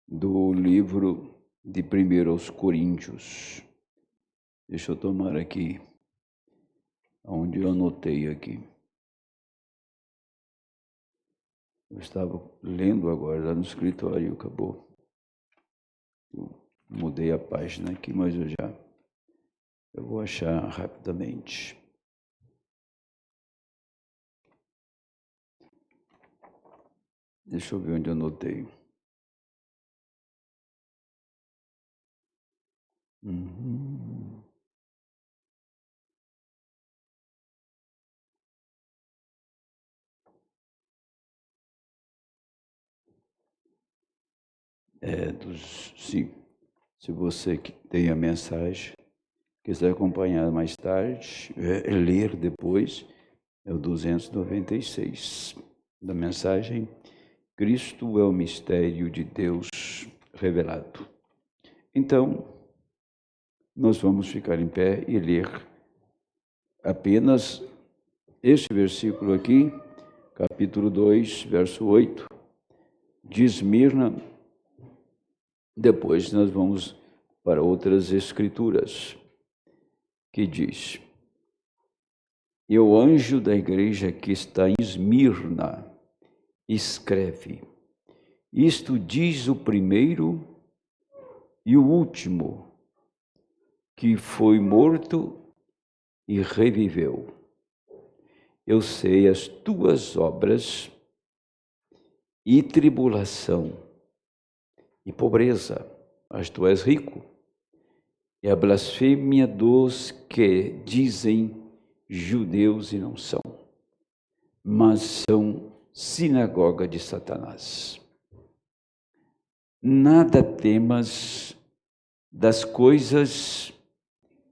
do livro de 1 aos Coríntios. Deixa eu tomar aqui, onde eu anotei aqui. Eu estava lendo agora, lá no escritório, acabou. Eu mudei a página aqui, mas eu vou achar rapidamente. Deixa eu ver onde eu anotei. Sim, se você que tem a mensagem, quiser acompanhar mais tarde, ler depois, é o 296 da mensagem. Cristo é o mistério de Deus revelado. Então, nós vamos ficar em pé e ler apenas este versículo aqui, capítulo 2, verso 8, de Esmirna. Depois nós vamos para outras escrituras, que diz: E o anjo da igreja que está em Esmirna escreve: Isto diz o primeiro e o último, que foi morto e reviveu. Eu sei as tuas obras e tribulação e pobreza, mas tu és rico. E a blasfêmia dos que dizem judeus e não são, mas são sinagoga de Satanás. Nada temas das coisas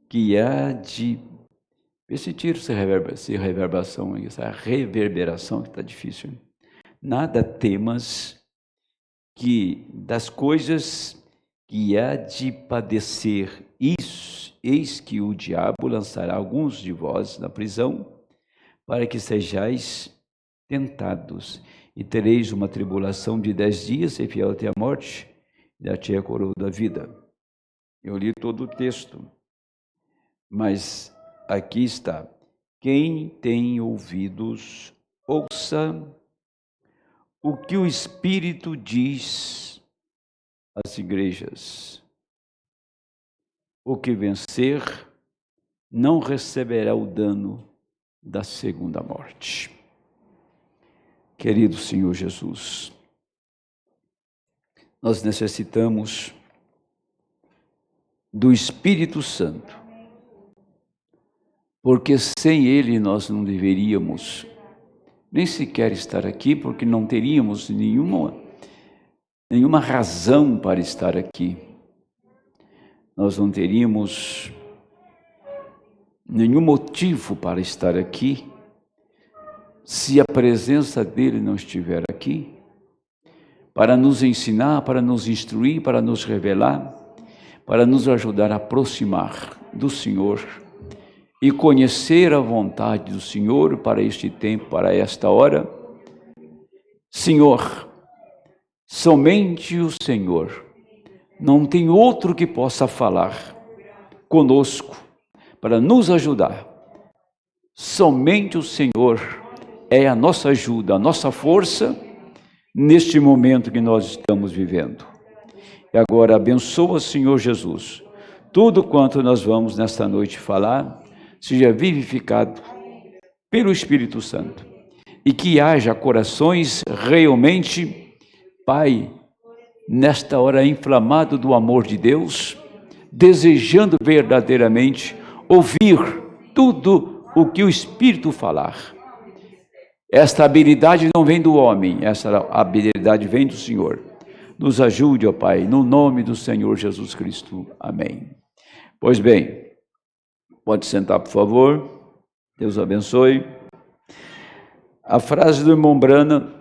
que há de... Vê se tira essa reverberação, essa reverberação que está difícil. Nada temas das coisas que há de padecer. Isso, eis que o diabo lançará alguns de vós na prisão, para que sejais tentados, e tereis uma tribulação de 10 dias, e fiel até a morte, e dar-te a coroa da vida. Eu li todo o texto, mas aqui está: quem tem ouvidos, ouça o que o Espírito diz às igrejas. O que vencer não receberá o dano da segunda morte. Querido Senhor Jesus, nós necessitamos do Espírito Santo, porque sem Ele nós não deveríamos nem sequer estar aqui, porque não teríamos nenhuma razão para estar aqui. Nós não teríamos nenhum motivo para estar aqui se a presença dele não estiver aqui, para nos ensinar, para nos instruir, para nos revelar, para nos ajudar a aproximar do Senhor e conhecer a vontade do Senhor para este tempo, para esta hora. Senhor, somente o Senhor, não tem outro que possa falar conosco para nos ajudar. Somente o Senhor é a nossa ajuda, a nossa força neste momento que nós estamos vivendo. E agora abençoa, Senhor Jesus, tudo quanto nós vamos nesta noite falar, seja vivificado pelo Espírito Santo, e que haja corações realmente, Pai, nesta hora inflamado do amor de Deus, desejando verdadeiramente ouvir tudo o que o Espírito falar. Esta habilidade não vem do homem, essa habilidade vem do Senhor. Nos ajude, ó Pai, no nome do Senhor Jesus Cristo. Amém. Pois bem, pode sentar, por favor. Deus abençoe. A frase do irmão Branham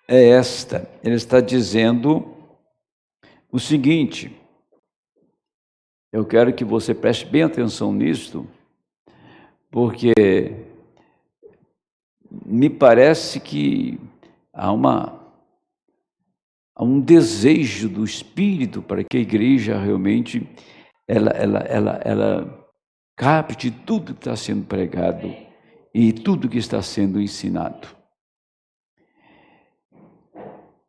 é esta. Ele está dizendo o seguinte: eu quero que você preste bem atenção nisto, porque me parece que há uma há um desejo do Espírito para que a igreja realmente ela capte tudo que está sendo pregado e tudo que está sendo ensinado.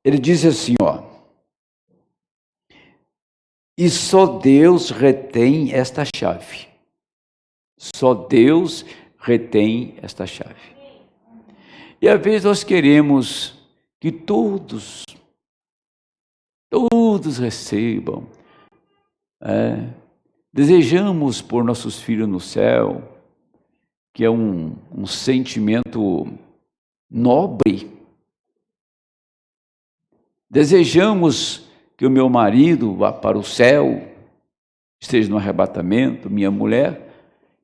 Ele diz assim, e só Deus retém esta chave. Só Deus retém esta chave. E às vezes nós queremos que todos recebam. Desejamos por nossos filhos no céu, que é um sentimento nobre. Desejamos que o meu marido vá para o céu, esteja no arrebatamento, minha mulher,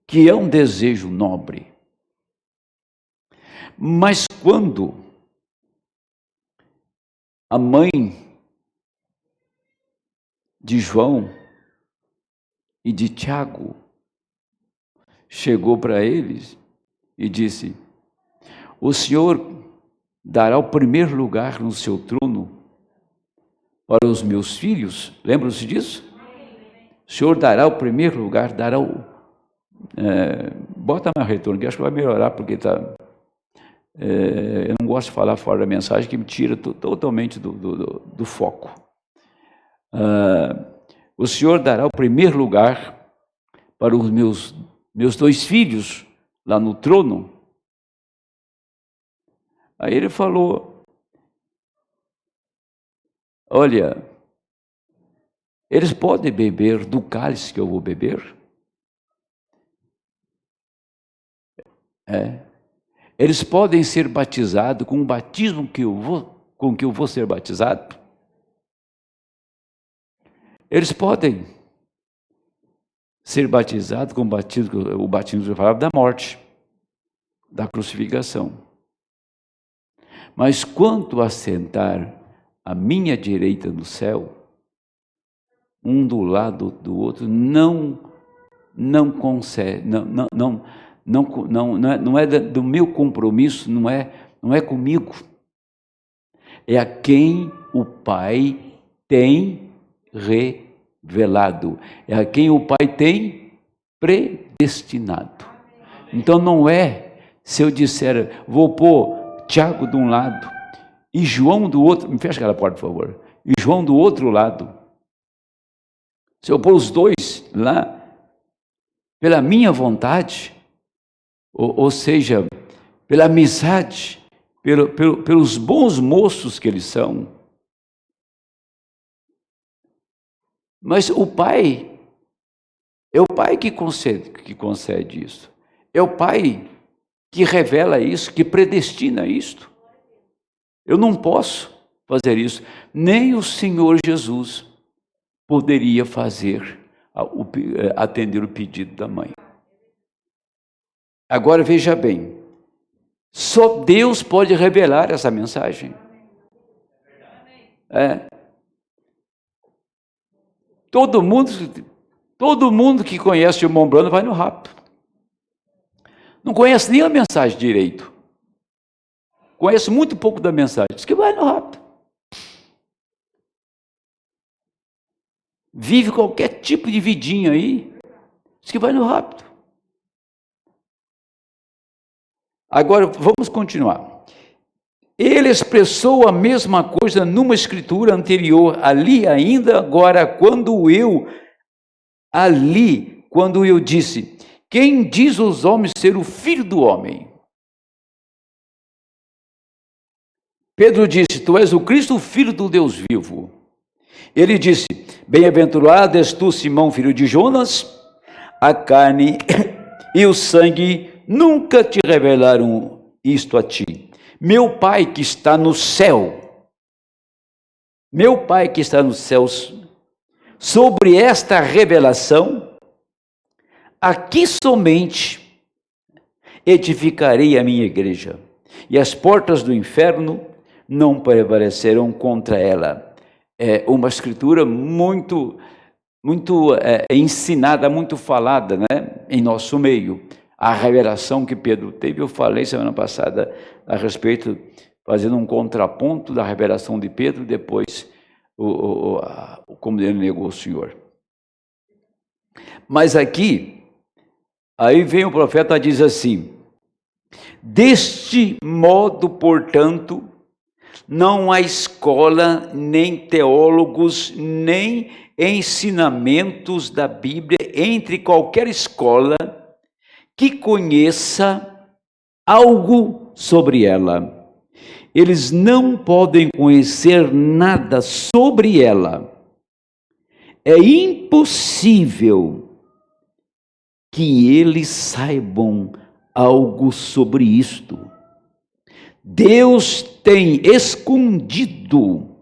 que é um desejo nobre. Mas quando a mãe de João e de Tiago chegou para eles e disse: o Senhor dará o primeiro lugar no seu trono para os meus filhos? Lembram-se disso? O Senhor dará o primeiro lugar, dará o... bota mais retorno, que acho que vai melhorar, porque eu não gosto de falar fora da mensagem, que me tira totalmente do foco. O Senhor dará o primeiro lugar para os meus 2 filhos lá no trono. Aí ele falou: olha, eles podem beber do cálice que eu vou beber? Eles podem ser batizados com o batismo com que eu vou ser batizado? Eles podem ser batizados com o batismo que eu falava da morte, da crucificação. Mas quanto a sentar à minha direita no céu, um do lado do outro, não consegue, não é do meu compromisso, não é comigo. É a quem o Pai tem revelado, é a quem o Pai tem predestinado. Então não é, se eu disser, vou pôr Tiago de um lado e João do outro, me fecha aquela porta, por favor, e João do outro lado, se eu pôr os 2 lá, pela minha vontade, ou seja, pela amizade, pelos bons moços que eles são. Mas o Pai, é o Pai que concede isso. É o Pai que revela isso, que predestina isto. Eu não posso fazer isso. Nem o Senhor Jesus poderia atender o pedido da mãe. Agora veja bem, só Deus pode revelar essa mensagem. Todo mundo que conhece o irmão Brando vai no rapto. Não conhece nem a mensagem direito. Conhece muito pouco da mensagem. Diz que vai no rapto. Vive qualquer tipo de vidinha aí. Diz que vai no rapto. Agora, vamos continuar. Ele expressou a mesma coisa numa escritura anterior, ali ainda, agora, quando eu disse, quem diz os homens ser o Filho do Homem? Pedro disse, tu és o Cristo, o Filho do Deus vivo. Ele disse, bem-aventurado és tu, Simão, filho de Jonas, a carne e o sangue nunca te revelaram isto a ti. Meu Pai que está no céu, meu Pai que está nos céus, sobre esta revelação, aqui somente edificarei a minha igreja, e as portas do inferno não prevalecerão contra ela. É uma escritura muito ensinada, muito falada, né, em nosso meio. A revelação que Pedro teve, eu falei semana passada a respeito, fazendo um contraponto da revelação de Pedro, depois como ele negou o Senhor. Mas aqui, aí vem o profeta e diz assim: deste modo, portanto, não há escola, nem teólogos, nem ensinamentos da Bíblia entre qualquer escola que conheça algo sobre ela. Eles não podem conhecer nada sobre ela. É impossível que eles saibam algo sobre isto. Deus tem escondido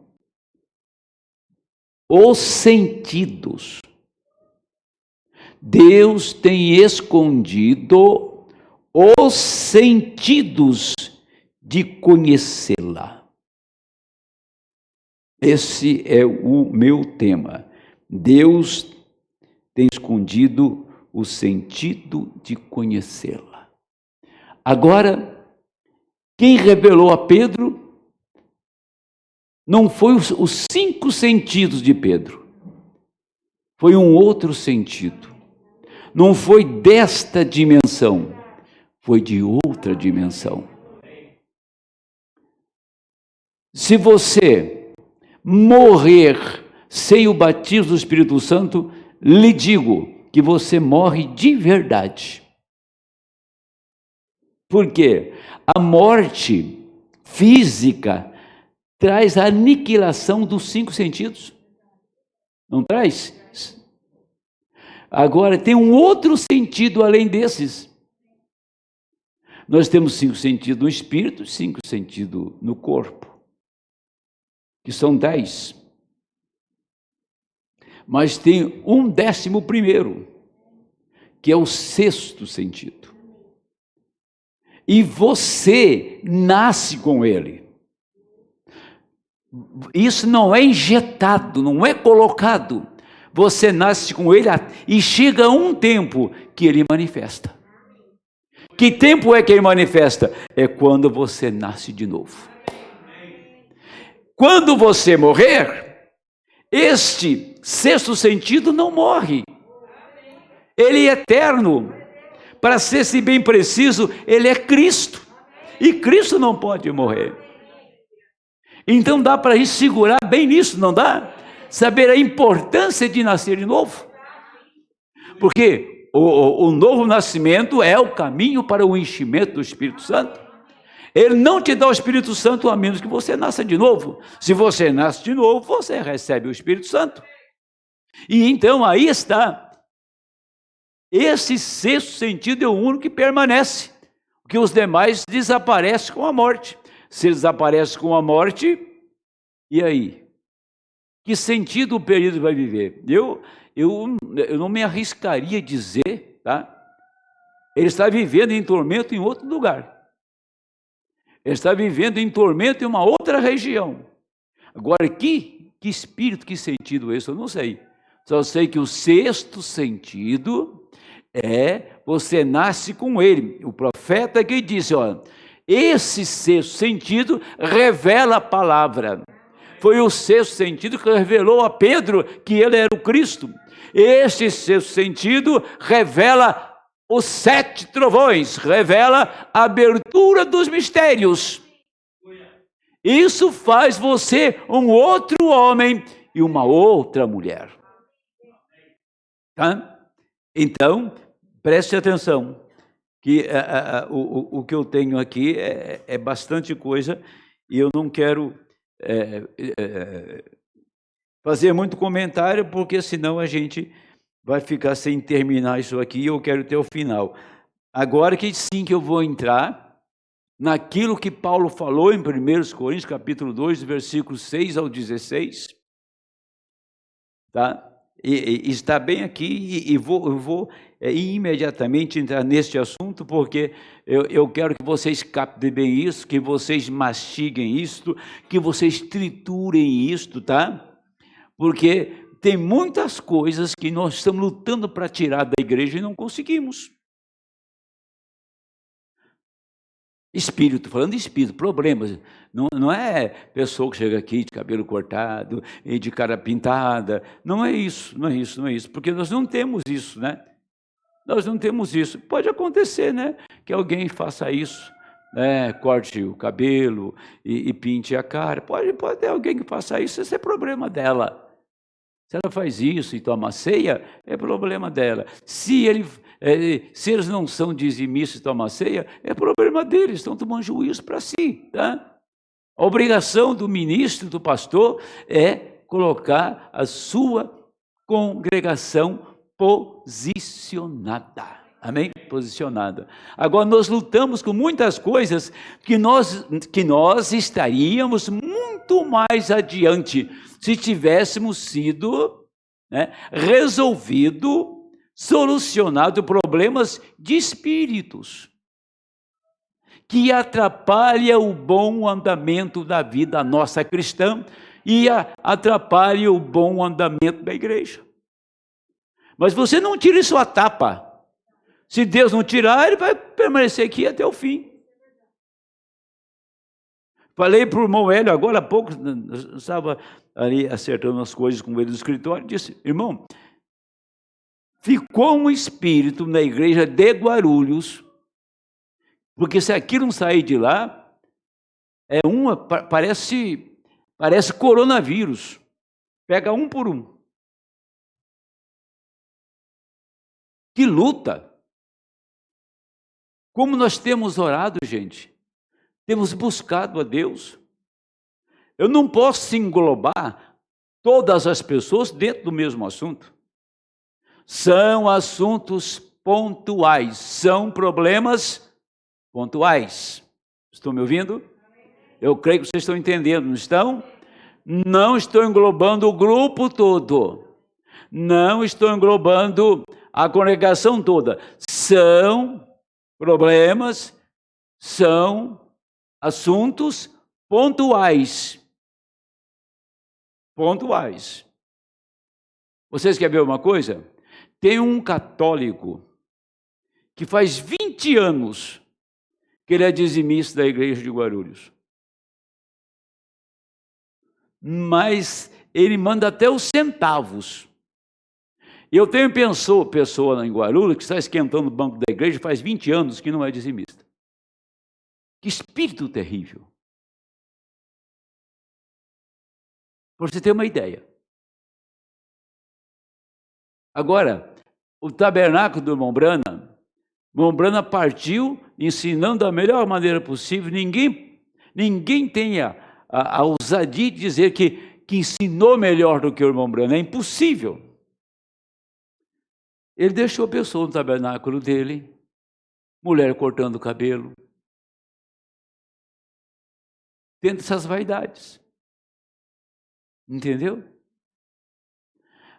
os sentidos. Deus tem escondido os sentidos de conhecê-la. Esse é o meu tema. Deus tem escondido o sentido de conhecê-la. Agora, quem revelou a Pedro não foi os 5 sentidos de Pedro, foi um outro sentido. Não foi desta dimensão, foi de outra dimensão. Se você morrer sem o batismo do Espírito Santo, lhe digo que você morre de verdade. Por quê? A morte física traz a aniquilação dos 5 sentidos. Não traz? Agora, tem um outro sentido além desses. Nós temos 5 sentidos no espírito, 5 sentidos no corpo, que são 10. Mas tem um 11º, que é o 6º sentido. E você nasce com ele. Isso não é injetado, não é colocado. Você nasce com ele e chega um tempo que ele manifesta. Que tempo é que ele manifesta? É quando você nasce de novo. Quando você morrer, este 6º sentido não morre. Ele é eterno. Para ser bem preciso, ele é Cristo. E Cristo não pode morrer. Então dá para a gente segurar bem nisso, não dá? Saber a importância de nascer de novo. Porque o novo nascimento é o caminho para o enchimento do Espírito Santo. Ele não te dá o Espírito Santo a menos que você nasça de novo. Se você nasce de novo, você recebe o Espírito Santo. E então aí está. Esse 6º sentido é o único que permanece. Porque os demais desaparecem com a morte. Se eles desaparecem com a morte, e aí? Que sentido o período vai viver? Eu não me arriscaria a dizer, tá? Ele está vivendo em tormento em outro lugar. Ele está vivendo em tormento em uma outra região. Agora, que espírito, que sentido esse? Eu não sei. Só sei que o 6º sentido é você nasce com ele. O profeta que disse, ó, esse 6º sentido revela a palavra. Foi o 6º sentido que revelou a Pedro que ele era o Cristo. Este 6º sentido revela os 7 trovões, revela a abertura dos mistérios. Isso faz você um outro homem e uma outra mulher. Tá? Então, preste atenção, que o que eu tenho aqui é bastante coisa e eu não quero fazer muito comentário, porque senão a gente vai ficar sem terminar isso aqui e eu quero ter o final. Agora que sim que eu vou entrar naquilo que Paulo falou em 1 Coríntios, capítulo 2, versículos 6 ao 16, tá? E está bem aqui e eu vou imediatamente entrar neste assunto, porque eu quero que vocês captem bem isso, que vocês mastiguem isto, que vocês triturem isto, tá? Porque tem muitas coisas que nós estamos lutando para tirar da igreja e não conseguimos. Espírito, falando de espírito, problemas. Não é pessoa que chega aqui de cabelo cortado e de cara pintada. Não é isso, não é isso, não é isso. Porque nós não temos isso, né? Nós não temos isso. Pode acontecer, né? Que alguém faça isso, né? Corte o cabelo e pinte a cara. Pode ter alguém que faça isso, esse é problema dela. Se ela faz isso e toma ceia, é problema dela. Se eles não são dizimistas e tomam ceia, é problema deles, estão tomando juízo para si. Tá? A obrigação do ministro, do pastor, é colocar a sua congregação posicionada. Amém? Posicionada. Agora, nós lutamos com muitas coisas que nós estaríamos muito mais adiante se tivéssemos sido, né, resolvido, solucionado problemas de espíritos que atrapalha o bom andamento da vida nossa cristã e atrapalha o bom andamento da igreja. Mas você não tira isso à tapa. Se Deus não tirar, ele vai permanecer aqui até o fim. Falei para o irmão Hélio agora há pouco, eu estava ali acertando as coisas com ele do escritório, disse: irmão, ficou um espírito na igreja de Guarulhos, porque se aquilo não sair de lá, parece coronavírus, pega um por um. Que luta! Como nós temos orado, gente, temos buscado a Deus. Eu não posso englobar todas as pessoas dentro do mesmo assunto. São assuntos pontuais, são problemas pontuais. Estão me ouvindo? Eu creio que vocês estão entendendo, não estão? Não estou englobando o grupo todo. Não estou englobando a congregação toda. São problemas, são assuntos pontuais. Pontuais. Vocês querem ver uma coisa? Tem um católico que faz 20 anos que ele é dizimista da igreja de Guarulhos. Mas ele manda até os centavos. Eu tenho pessoa em Guarulhos que está esquentando o banco da igreja faz 20 anos que não é dizimista. Que espírito terrível. Para você ter uma ideia. Agora, o tabernáculo do irmão Brana partiu ensinando da melhor maneira possível. Ninguém tem a ousadia de dizer que ensinou melhor do que o irmão Brana. É impossível. Ele deixou a pessoa no tabernáculo dele, mulher cortando o cabelo, tendo essas vaidades. Entendeu?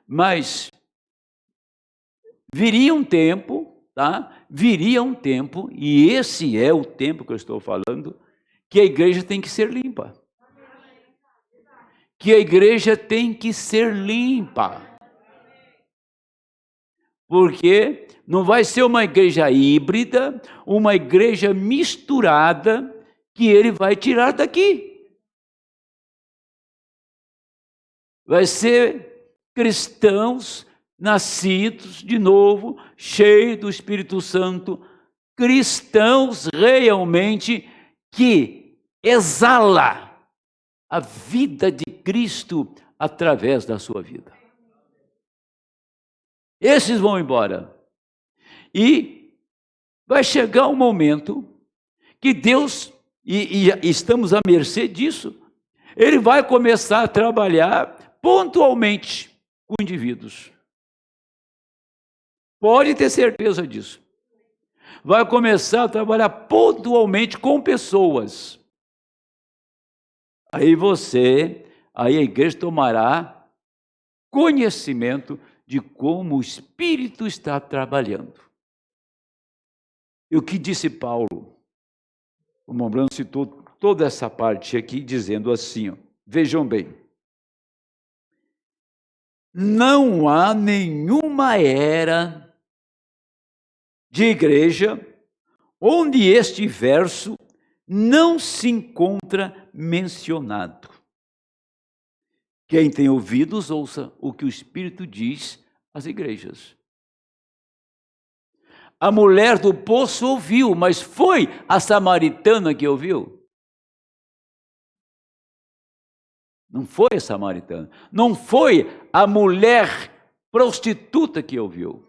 Mas viria um tempo, tá? Viria um tempo, e esse é o tempo que eu estou falando, que a igreja tem que ser limpa. Que a igreja tem que ser limpa. Porque não vai ser uma igreja híbrida, uma igreja misturada, que ele vai tirar daqui. Vai ser cristãos nascidos de novo, cheios do Espírito Santo, cristãos realmente que exala a vida de Cristo através da sua vida. Esses vão embora. E vai chegar um momento que Deus, e estamos à mercê disso, Ele vai começar a trabalhar pontualmente com indivíduos. Pode ter certeza disso. Vai começar a trabalhar pontualmente com pessoas. Aí a igreja tomará conhecimento de como o Espírito está trabalhando. E o que disse Paulo? O irmão Brano citou toda essa parte aqui, dizendo assim, ó, vejam bem. Não há nenhuma era de igreja onde este verso não se encontra mencionado. Quem tem ouvidos, ouça o que o Espírito diz às igrejas. A mulher do poço ouviu, mas foi a samaritana que ouviu? Não foi a samaritana. Não foi a mulher prostituta que ouviu.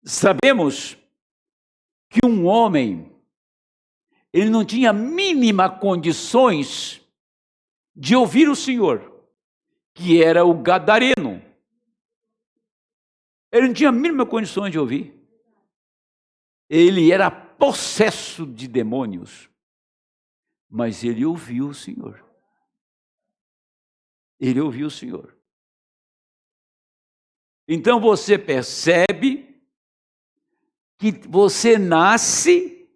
Sabemos que um homem, ele não tinha mínima condições de ouvir o Senhor, que era o gadareno. Ele não tinha mínima condições de ouvir. Ele era possesso de demônios, mas ele ouviu o Senhor. Ele ouviu o Senhor. Então você percebe que você nasce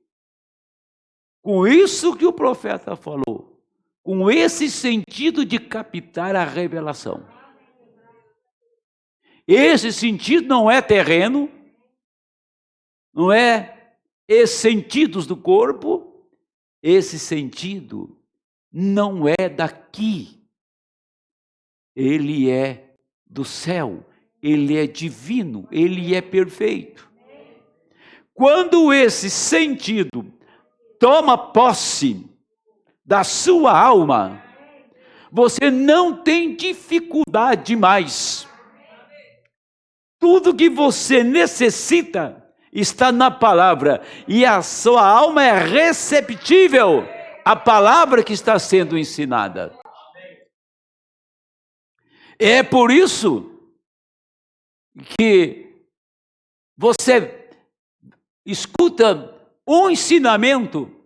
com isso que o profeta falou, com esse sentido de captar a revelação. Esse sentido não é terreno, não é esses sentidos do corpo, esse sentido não é daqui. Ele é do céu, ele é divino, ele é perfeito. Quando esse sentido toma posse da sua alma, você não tem dificuldade mais. Tudo que você necessita está na palavra, e a sua alma é receptível à palavra que está sendo ensinada. É por isso que você escuta um ensinamento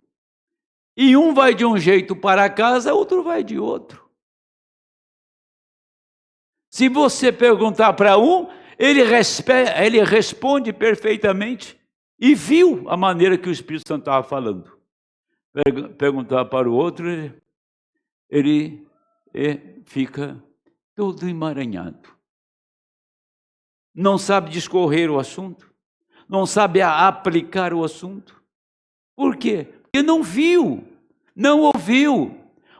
e um vai de um jeito para casa, outro vai de outro. Se você perguntar para um, ele responde perfeitamente e viu a maneira que o Espírito Santo estava falando. Perguntar para o outro, ele fica todo emaranhado. Não sabe discorrer o assunto, não sabe aplicar o assunto. Por quê? Porque não viu, não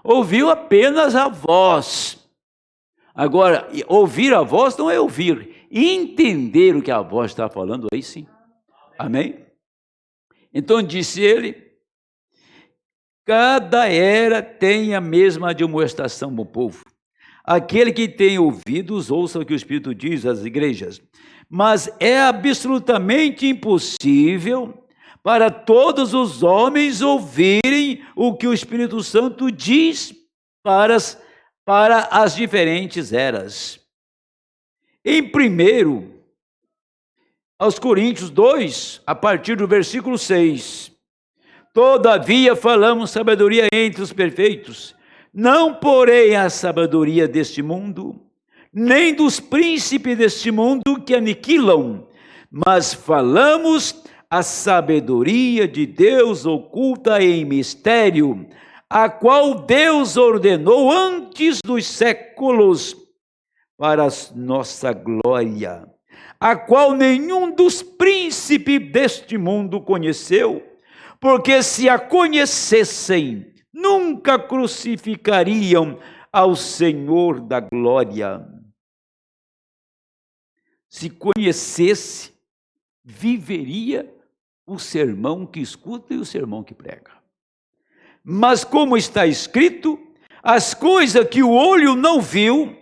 ouviu apenas a voz. Agora, ouvir a voz não é ouvir, entender o que a voz está falando, aí sim. Amém? Então disse ele: cada era tem a mesma admoestação do povo. Aquele que tem ouvidos, ouça o que o Espírito diz às igrejas. Mas é absolutamente impossível para todos os homens ouvirem o que o Espírito Santo diz para as diferentes eras. Em 1 aos Coríntios 2, a partir do versículo 6, todavia falamos sabedoria entre os perfeitos, não porém a sabedoria deste mundo, nem dos príncipes deste mundo que aniquilam, mas falamos a sabedoria de Deus oculta em mistério, a qual Deus ordenou antes dos séculos para a nossa glória, a qual nenhum dos príncipes deste mundo conheceu, porque se a conhecessem, nunca crucificariam ao Senhor da glória. Se conhecesse, viveria o sermão que escuta e o sermão que prega. Mas como está escrito, as coisas que o olho não viu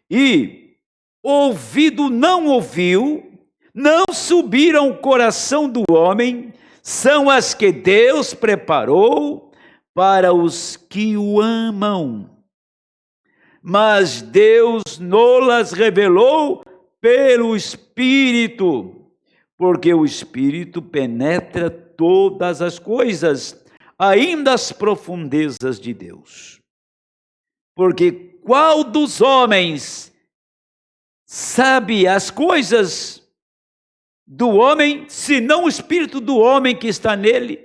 e o ouvido não ouviu, não subiram ao coração do homem, são as que Deus preparou para os que o amam. Mas Deus nolas revelou pelo Espírito, porque o Espírito penetra todas as coisas, ainda as profundezas de Deus. Porque qual dos homens sabe as coisas do homem, senão o Espírito do homem que está nele?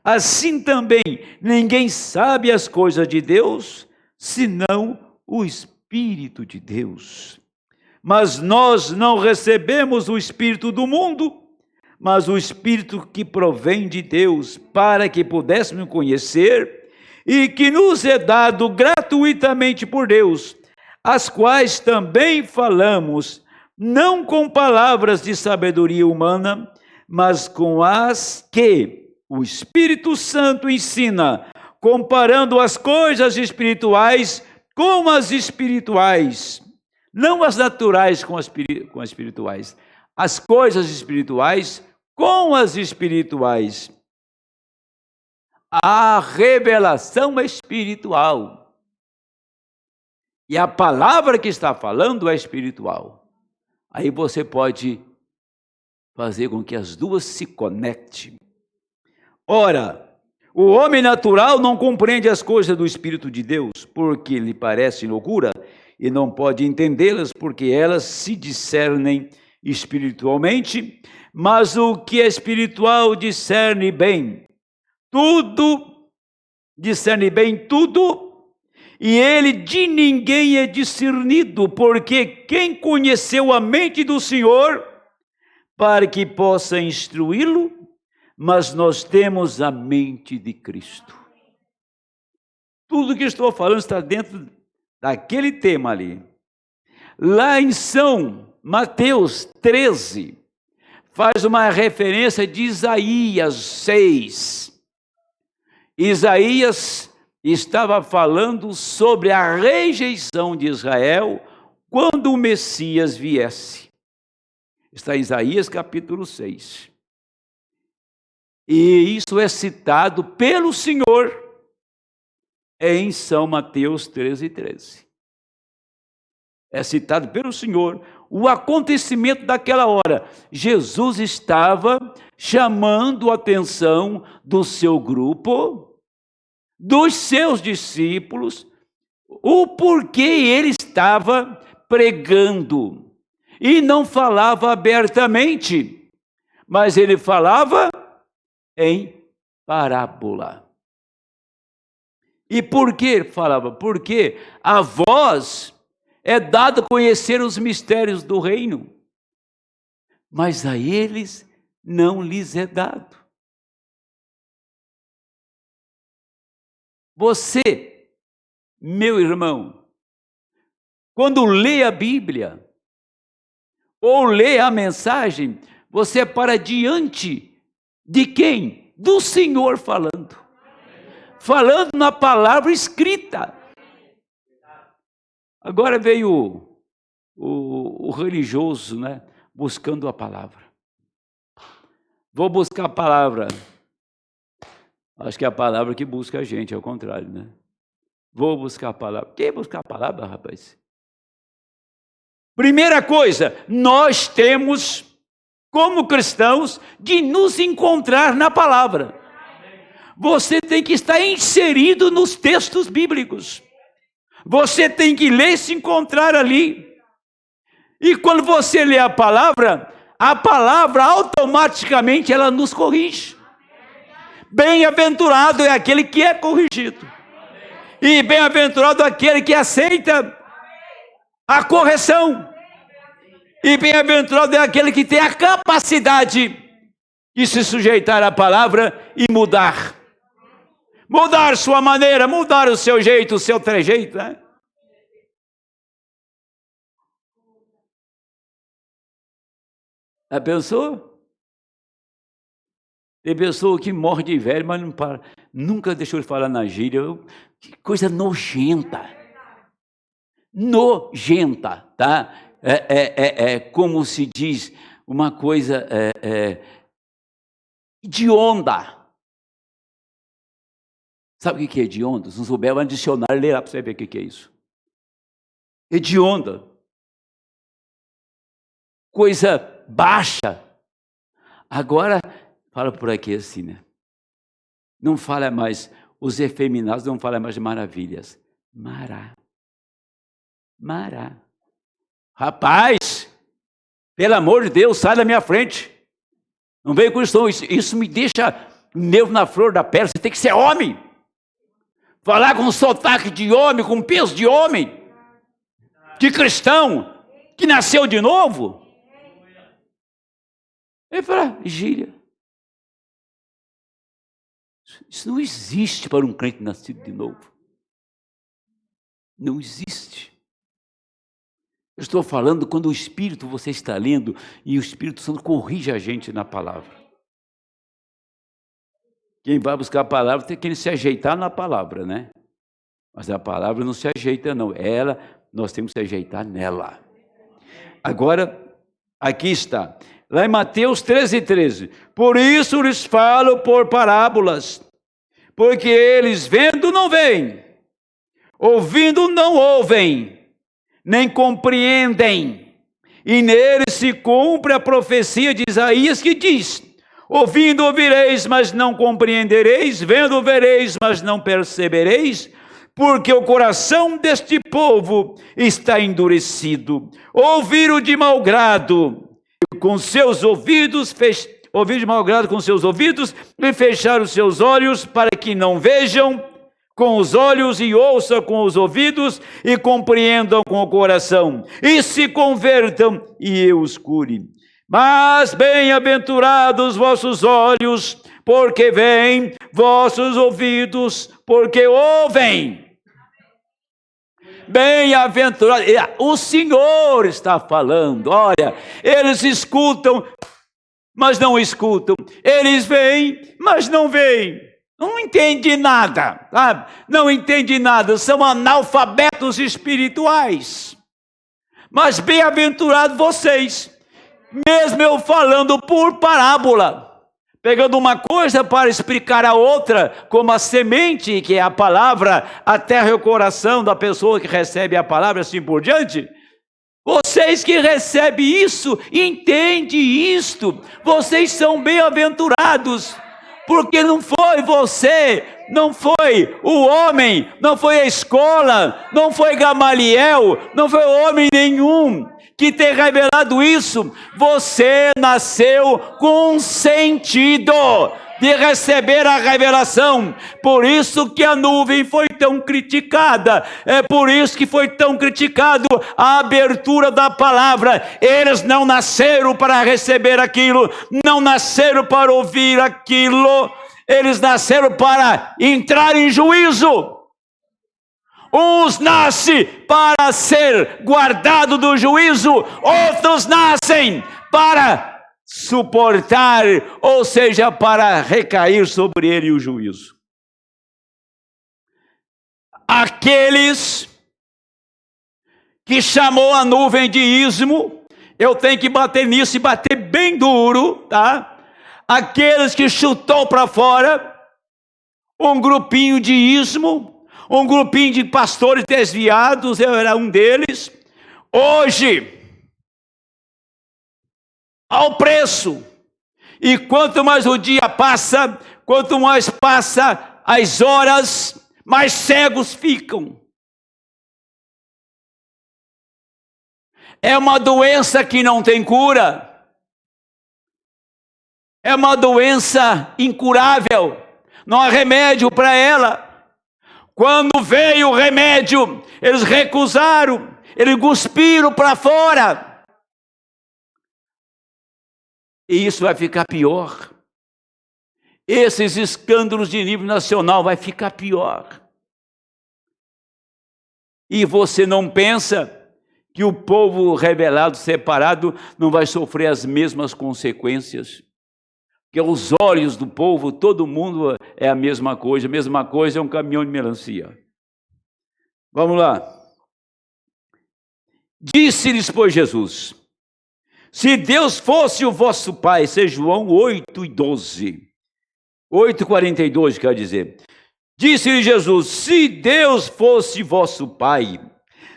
Assim também ninguém sabe as coisas de Deus, senão o Espírito de Deus. Mas nós não recebemos o Espírito do mundo, mas o Espírito que provém de Deus, para que pudéssemos conhecer, e que nos é dado gratuitamente por Deus, as quais também falamos, não com palavras de sabedoria humana, mas com as que o Espírito Santo ensina, comparando as coisas espirituais com as espirituais, não as naturais com as espirituais, as coisas espirituais com as espirituais. A revelação espiritual. E a palavra que está falando é espiritual. Aí você pode fazer com que as duas se conectem. Ora, o homem natural não compreende as coisas do Espírito de Deus, porque lhe parece loucura, e não pode entendê-las, porque elas se discernem espiritualmente, mas o que é espiritual discerne bem tudo, e ele de ninguém é discernido, porque quem conheceu a mente do Senhor, para que possa instruí-lo, mas nós temos a mente de Cristo. Tudo que estou falando está dentro daquele tema ali. Lá em São Mateus 13, faz uma referência de Isaías 6. Isaías estava falando sobre a rejeição de Israel quando o Messias viesse. Está em Isaías capítulo 6. E isso é citado pelo Senhor em São Mateus 13. É citado pelo Senhor o acontecimento daquela hora. Jesus estava chamando a atenção do seu grupo, dos seus discípulos, o porquê ele estava pregando. E não falava abertamente, mas ele falava em parábola. E por que falava? Porque a voz é dada a conhecer os mistérios do reino, mas a eles não lhes é dado. Você, meu irmão, quando lê a Bíblia, ou lê a mensagem, você para diante de quem? Do Senhor falando. Falando na palavra escrita. Agora veio o religioso, né, buscando a palavra. Vou buscar a palavra. Acho que é a palavra que busca a gente, é o contrário, né? Vou buscar a palavra. Quem buscar a palavra, rapaz? Primeira coisa, nós temos, como cristãos, de nos encontrar na palavra. Você tem que estar inserido nos textos bíblicos. Você tem que ler e se encontrar ali. E quando você lê a palavra automaticamente ela nos corrige. Bem-aventurado é aquele que é corrigido. E bem-aventurado é aquele que aceita a correção. E bem-aventurado é aquele que tem a capacidade de se sujeitar à palavra e mudar. Mudar sua maneira, mudar o seu jeito, o seu trejeito, né? A pessoa? Tem pessoa que morre de velho, mas não para, nunca deixou de falar na gíria. Que coisa nojenta. Nojenta, tá? Como se diz, uma coisa hedionda. Sabe o que é hedionda? Se não souber, vai no dicionário ler lá para você ver o que é isso. Hedionda. Coisa baixa. Agora, fala por aqui assim, né? Não fala mais, os efeminados não falam mais de maravilhas. Mará. Rapaz, pelo amor de Deus, sai da minha frente. Não veio com isso me deixa nervo na flor da pele. Você tem que ser homem. Falar com sotaque de homem, com peso de homem, de cristão, que nasceu de novo. Ele fala, gíria. Isso não existe para um crente nascido de novo. Não existe. Eu estou falando quando o Espírito você está lendo e o Espírito Santo corrige a gente na palavra. Quem vai buscar a palavra tem que se ajeitar na palavra, né? Mas a palavra não se ajeita não. Ela, nós temos que se ajeitar nela. Agora, aqui está. Lá em Mateus 13:13. Por isso lhes falo por parábolas, porque eles vendo não veem, ouvindo não ouvem, nem compreendem. E neles se cumpre a profecia de Isaías que diz: ouvindo ouvireis, mas não compreendereis, vendo vereis, mas não percebereis, porque o coração deste povo está endurecido. Ouviram de mau grado com seus ouvidos, ouviram de mau grado com seus ouvidos, e fecharam seus olhos para que não vejam com os olhos e ouçam com os ouvidos e compreendam com o coração e se convertam e eu os cure. Mas bem-aventurados vossos olhos, porque veem, vossos ouvidos, porque ouvem. Bem-aventurado, o Senhor está falando, olha, eles escutam, mas não escutam, eles veem, mas não veem, não entendem nada, sabe? Não entendem nada, são analfabetos espirituais. Mas bem-aventurados vocês, mesmo eu falando por parábola, pegando uma coisa para explicar a outra, como a semente, que é a palavra, a terra e o coração da pessoa que recebe a palavra, assim por diante. Vocês que recebem isso, entendem isto, vocês são bem-aventurados, porque não foi você, não foi o homem, não foi a escola, não foi Gamaliel, não foi homem nenhum que tem revelado isso. Você nasceu com sentido de receber a revelação. Por isso que a nuvem foi tão criticada. É por isso que foi tão criticado a abertura da palavra. Eles não nasceram para receber aquilo, não nasceram para ouvir aquilo. Eles nasceram para entrar em juízo. Uns nascem para ser guardado do juízo, outros nascem para suportar, ou seja, para recair sobre ele o juízo. Aqueles que chamou a nuvem de ismo, eu tenho que bater nisso e bater bem duro, tá? Aqueles que chutou para fora um grupinho de ismo, um grupinho de pastores desviados, eu era um deles. Hoje, ao preço, e quanto mais o dia passa, quanto mais passa as horas, mais cegos ficam. É uma doença que não tem cura, é uma doença incurável, não há remédio para ela. Quando veio o remédio, eles recusaram, eles cuspiram para fora. E isso vai ficar pior. Esses escândalos de nível nacional vai ficar pior. E você não pensa que o povo revelado, separado, não vai sofrer as mesmas consequências? Porque os olhos do povo, todo mundo é a mesma coisa é um caminhão de melancia. Vamos lá. Disse-lhes, pois, Jesus: se Deus fosse o vosso Pai, isso é João 8:12. 8:42 quer dizer. Disse-lhe Jesus: se Deus fosse vosso Pai,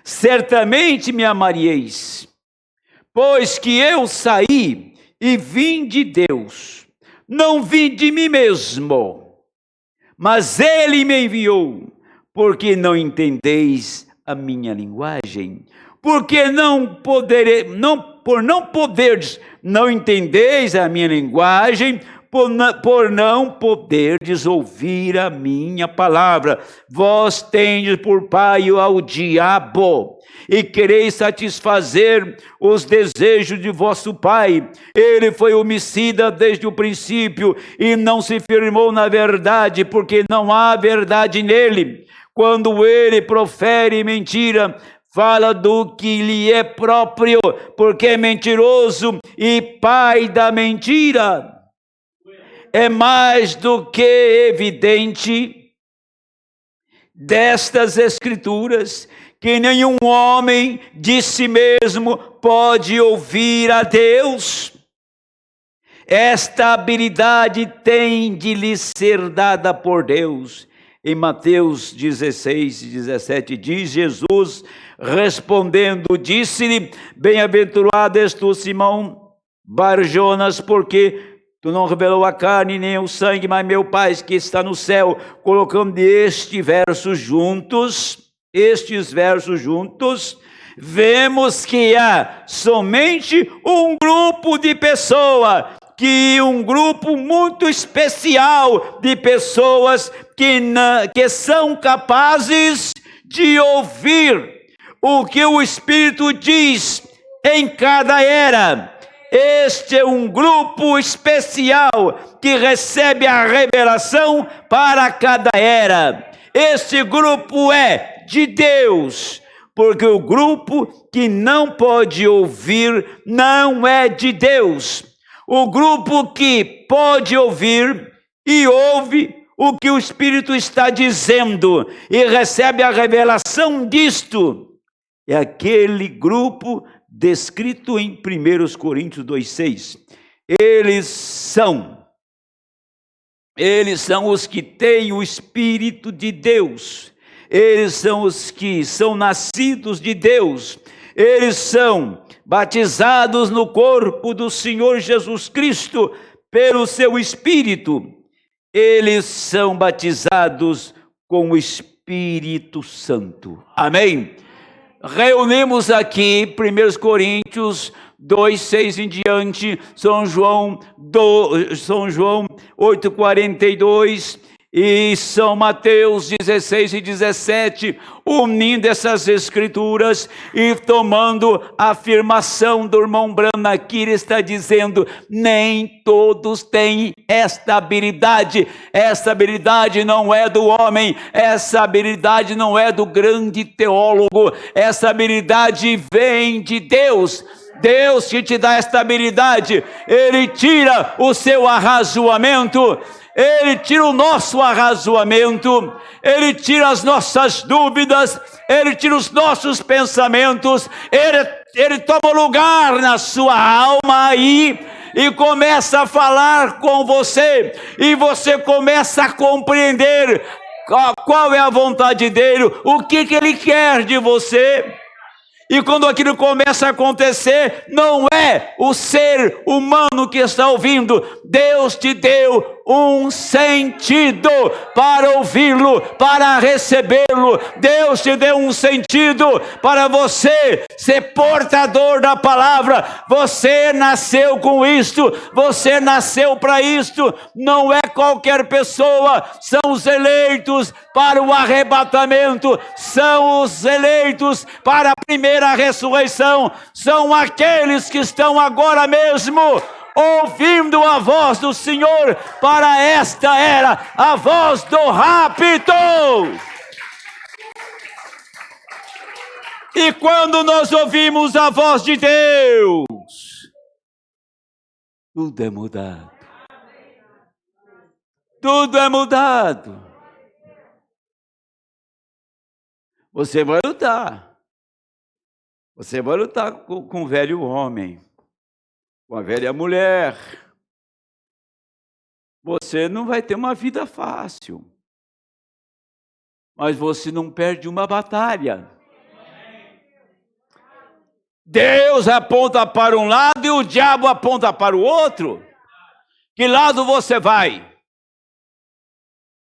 certamente me amaríeis, pois que eu saí e vim de Deus. Não vim de mim mesmo, mas Ele me enviou, porque não entendeis a minha linguagem, porque por não poderdes, não entendeis a minha linguagem, por não poderdes ouvir a minha palavra. Vós tendes por pai ao diabo, e quereis satisfazer os desejos de vosso pai. Ele foi homicida desde o princípio, e não se firmou na verdade, porque não há verdade nele. Quando ele profere mentira, fala do que lhe é próprio, porque é mentiroso e pai da mentira. É mais do que evidente destas escrituras que nenhum homem de si mesmo pode ouvir a Deus. Esta habilidade tem de lhe ser dada por Deus. Em Mateus 16, 17, diz Jesus, respondendo, disse-lhe: bem-aventurado és tu, Simão Bar-Jonas, porque tu não revelou a carne nem o sangue, mas meu Pai que está no céu. Colocando estes versos juntos, vemos que há somente um grupo de pessoas, um grupo muito especial de pessoas que são capazes de ouvir o que o Espírito diz em cada era. Este é um grupo especial que recebe a revelação para cada era. Este grupo é de Deus, porque o grupo que não pode ouvir não é de Deus. O grupo que pode ouvir e ouve o que o Espírito está dizendo e recebe a revelação disto, é aquele grupo descrito em 1 Coríntios 2,6. Eles são os que têm o Espírito de Deus. Eles são os que são nascidos de Deus. Eles são batizados no corpo do Senhor Jesus Cristo pelo seu Espírito. Eles são batizados com o Espírito Santo. Amém? Reunimos aqui 1 Coríntios 2,6 em diante, São João 8,42 e São Mateus 16 e 17, unindo essas escrituras e tomando a afirmação do irmão Branham aqui, ele está dizendo, nem todos têm esta habilidade não é do homem, essa habilidade não é do grande teólogo, essa habilidade vem de Deus. Deus que te dá esta habilidade, Ele tira o seu arrazoamento, Ele tira o nosso arrazoamento, Ele tira as nossas dúvidas, Ele tira os nossos pensamentos, Ele toma lugar na sua alma aí e começa a falar com você, e você começa a compreender qual é a vontade dEle, o que Ele quer de você. E quando aquilo começa a acontecer, não é o ser humano que está ouvindo. Deus te deu um sentido para ouvi-lo, para recebê-lo. Deus te deu um sentido para você ser portador da palavra. Você nasceu com isto, você nasceu para isto. Não é qualquer pessoa, são os eleitos para o arrebatamento, são os eleitos para a primeira ressurreição, são aqueles que estão agora mesmo ouvindo a voz do Senhor para esta era, a voz do rapto. E quando nós ouvimos a voz de Deus, tudo é mudado. Tudo é mudado. Você vai lutar. Você vai lutar com o velho homem, com a velha mulher. Você não vai ter uma vida fácil. Mas você não perde uma batalha. Deus aponta para um lado e o diabo aponta para o outro. Que lado você vai?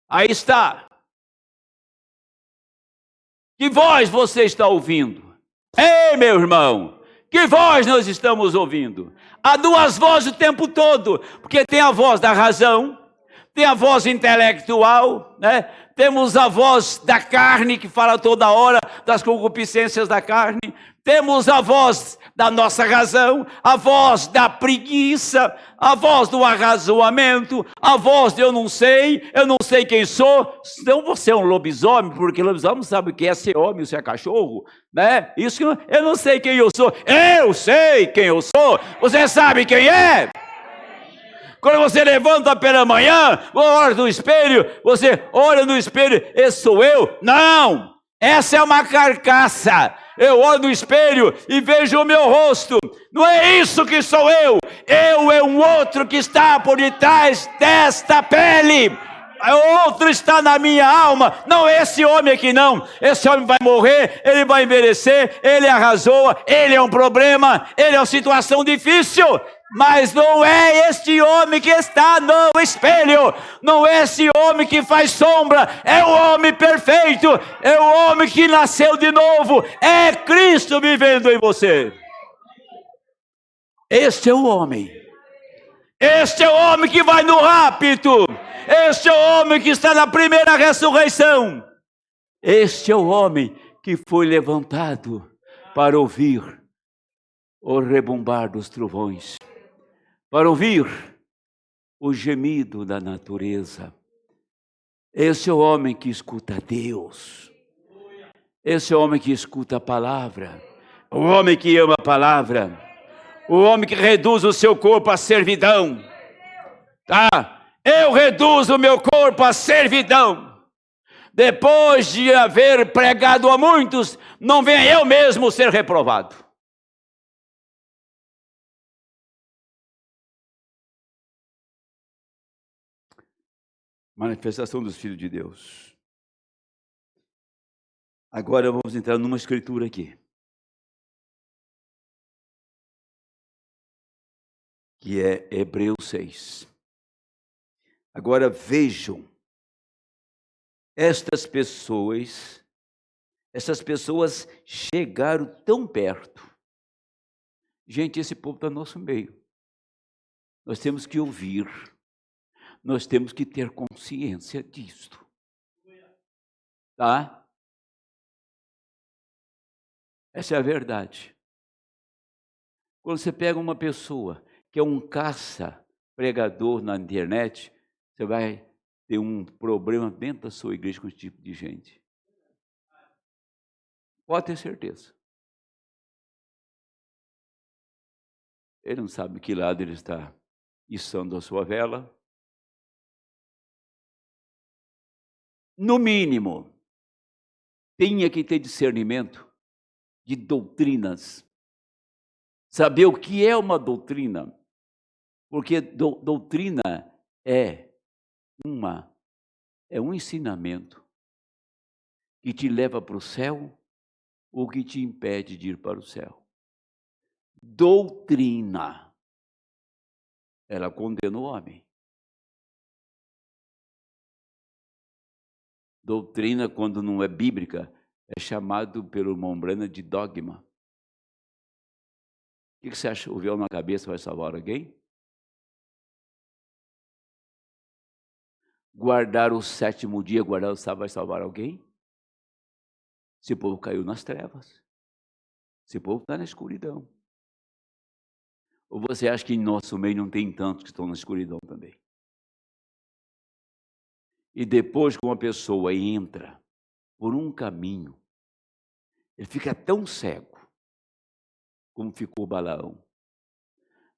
Aí está. Que voz você está ouvindo? Ei, meu irmão, Que voz nós estamos ouvindo? Há duas vozes o tempo todo, porque tem a voz da razão, tem a voz intelectual, né? Temos a voz da carne que fala toda hora das concupiscências da carne, temos a voz da nossa razão, a voz da preguiça, a voz do arrazoamento, a voz de eu não sei quem sou. Então você é um lobisomem, porque lobisomem sabe o que é ser homem ou ser cachorro, né? Isso que eu não sei quem eu sou. Eu sei quem eu sou. Você sabe quem é? Quando você levanta pela manhã, olha no espelho, você olha no espelho, esse sou eu? Não! Essa é uma carcaça. Eu olho no espelho e vejo o meu rosto. Não é isso que sou eu. Eu é um outro que está por detrás desta pele. Outro está na minha alma. Não é esse homem aqui não. Esse homem vai morrer, ele vai envelhecer, ele arrasou, ele é um problema, ele é uma situação difícil. Mas não é este homem que está no espelho, não é esse homem que faz sombra, é o homem perfeito, é o homem que nasceu de novo, é Cristo vivendo em você. Este é o homem, este é o homem que vai no rapto, este é o homem que está na primeira ressurreição, este é o homem que foi levantado para ouvir o rebumbar dos trovões, para ouvir o gemido da natureza. Esse é o homem que escuta Deus. Esse é o homem que escuta a palavra. O homem que ama a palavra. O homem que reduz o seu corpo à servidão. Tá? Eu reduzo o meu corpo à servidão. Depois de haver pregado a muitos, não venha eu mesmo ser reprovado. Manifestação dos filhos de Deus. Agora vamos entrar numa escritura aqui, que é Hebreus 6. Agora vejam, essas pessoas chegaram tão perto. Gente, esse povo está no nosso meio. Nós temos que ouvir. Nós temos que ter consciência disto. Tá? Essa é a verdade. Quando você pega uma pessoa que é um caça-pregador na internet, você vai ter um problema dentro da sua igreja com esse tipo de gente. Pode ter certeza. Ele não sabe que lado ele está içando a sua vela. No mínimo, tenha que ter discernimento de doutrinas. Saber o que é uma doutrina. Porque doutrina é um ensinamento que te leva para o céu ou que te impede de ir para o céu. Doutrina, ela condena o homem. Doutrina, quando não é bíblica, é chamado pelo irmão Brana de dogma. O que você acha? O véu na cabeça vai salvar alguém? Guardar o sétimo dia, guardar o sábado vai salvar alguém? Esse povo caiu nas trevas. Esse povo está na escuridão. Ou você acha que em nosso meio não tem tantos que estão na escuridão também? E depois que uma pessoa entra por um caminho, ele fica tão cego como ficou Balaão.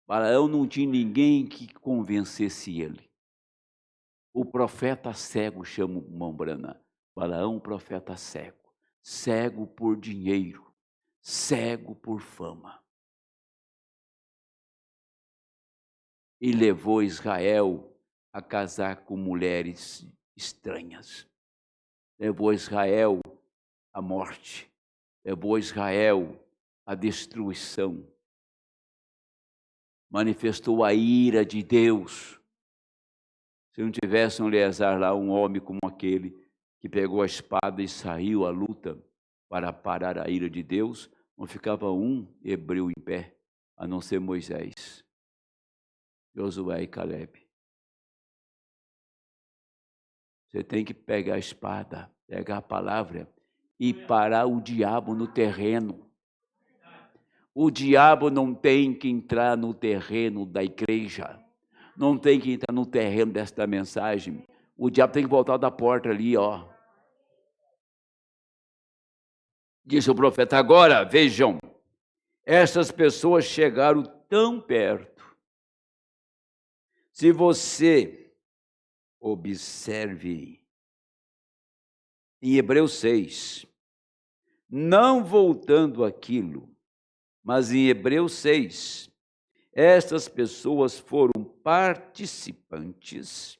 Balaão não tinha ninguém que convencesse ele. O profeta cego chama o irmão Brana. Balaão, o profeta cego. Cego por dinheiro. Cego por fama. E levou Israel a casar com mulheres estranhas. Levou Israel à morte. Levou Israel à destruição. Manifestou a ira de Deus. Se não tivesse um Eleazar lá, um homem como aquele, que pegou a espada e saiu à luta para parar a ira de Deus, não ficava um hebreu em pé, a não ser Moisés, Josué e Caleb. Você tem que pegar a espada, pegar a palavra e parar o diabo no terreno. O diabo não tem que entrar no terreno da igreja, não tem que entrar no terreno desta mensagem. O diabo tem que voltar da porta ali, ó. Disse o profeta: agora, vejam, essas pessoas chegaram tão perto. Se você observe em Hebreus 6, não voltando àquilo, mas em Hebreus 6, estas pessoas foram participantes,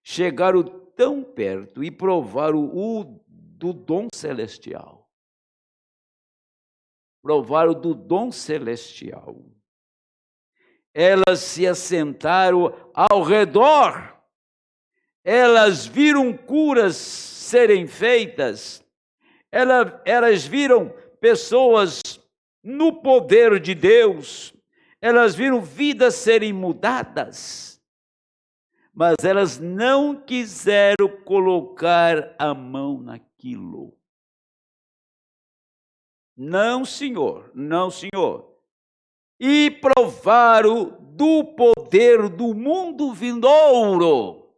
chegaram tão perto e provaram do dom celestial. Provaram do dom celestial. Elas se assentaram ao redor, elas viram curas serem feitas, elas viram pessoas no poder de Deus, elas viram vidas serem mudadas, mas elas não quiseram colocar a mão naquilo. Não, senhor, não, senhor. E provaram do poder do mundo vindouro.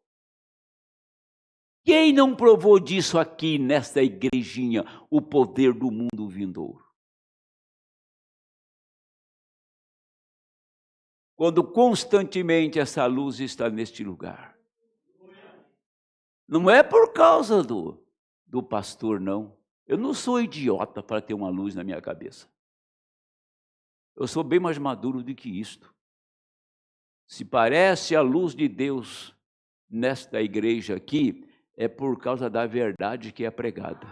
Quem não provou disso aqui nesta igrejinha, o poder do mundo vindouro? Quando constantemente essa luz está neste lugar. Não é por causa do pastor, não. Eu não sou idiota para ter uma luz na minha cabeça. Eu sou bem mais maduro do que isto. Se parece a luz de Deus nesta igreja aqui, é por causa da verdade que é pregada.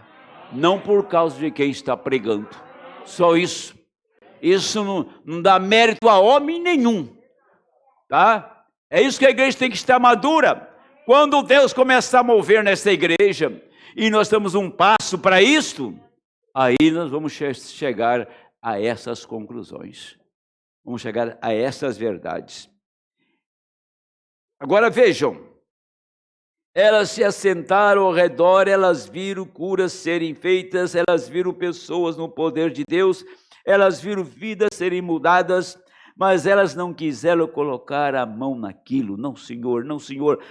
Não por causa de quem está pregando. Só isso. Isso não dá mérito a homem nenhum. Tá? É isso que a igreja tem que estar madura. Quando Deus começar a mover nessa igreja, e nós damos um passo para isto, aí nós vamos chegar a essas conclusões. Vamos chegar a essas verdades. Agora vejam, elas se assentaram ao redor, elas viram curas serem feitas, elas viram pessoas no poder de Deus, elas viram vidas serem mudadas, mas elas não quiseram colocar a mão naquilo. Não, senhor, não, senhor.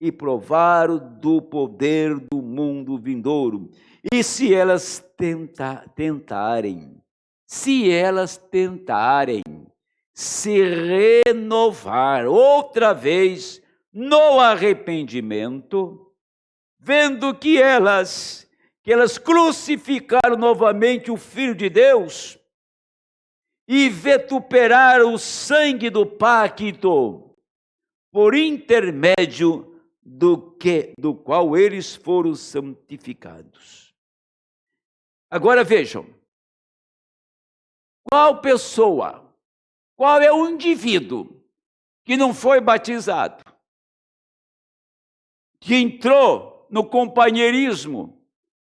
E provaram do poder do mundo vindouro. E se elas tentarem se renovar outra vez no arrependimento, vendo que elas crucificaram novamente o Filho de Deus e vituperaram o sangue do pacto, por intermédio do qual eles foram santificados. Agora vejam, qual pessoa, qual é o indivíduo que não foi batizado, que entrou no companheirismo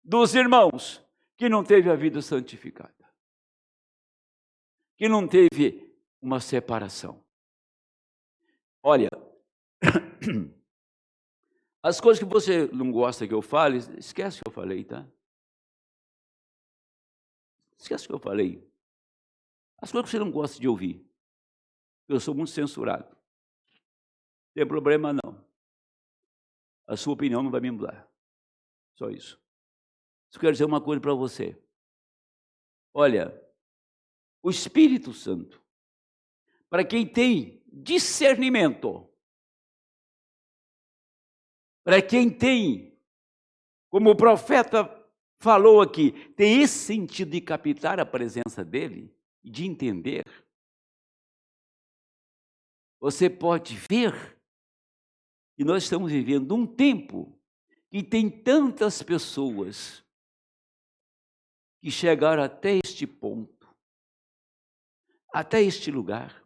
dos irmãos, que não teve a vida santificada, que não teve uma separação? Olha, as coisas que você não gosta que eu fale, esquece que eu falei, tá? Esquece que eu falei. As coisas que você não gosta de ouvir. Eu sou muito censurado. Não tem problema não. A sua opinião não vai me mudar. Só isso. Eu quero dizer uma coisa para você. Olha, o Espírito Santo, para quem tem discernimento, para quem tem, como o profeta falou aqui, tem esse sentido de captar a presença dele, de entender, você pode ver que nós estamos vivendo um tempo que tem tantas pessoas que chegaram até este ponto, até este lugar.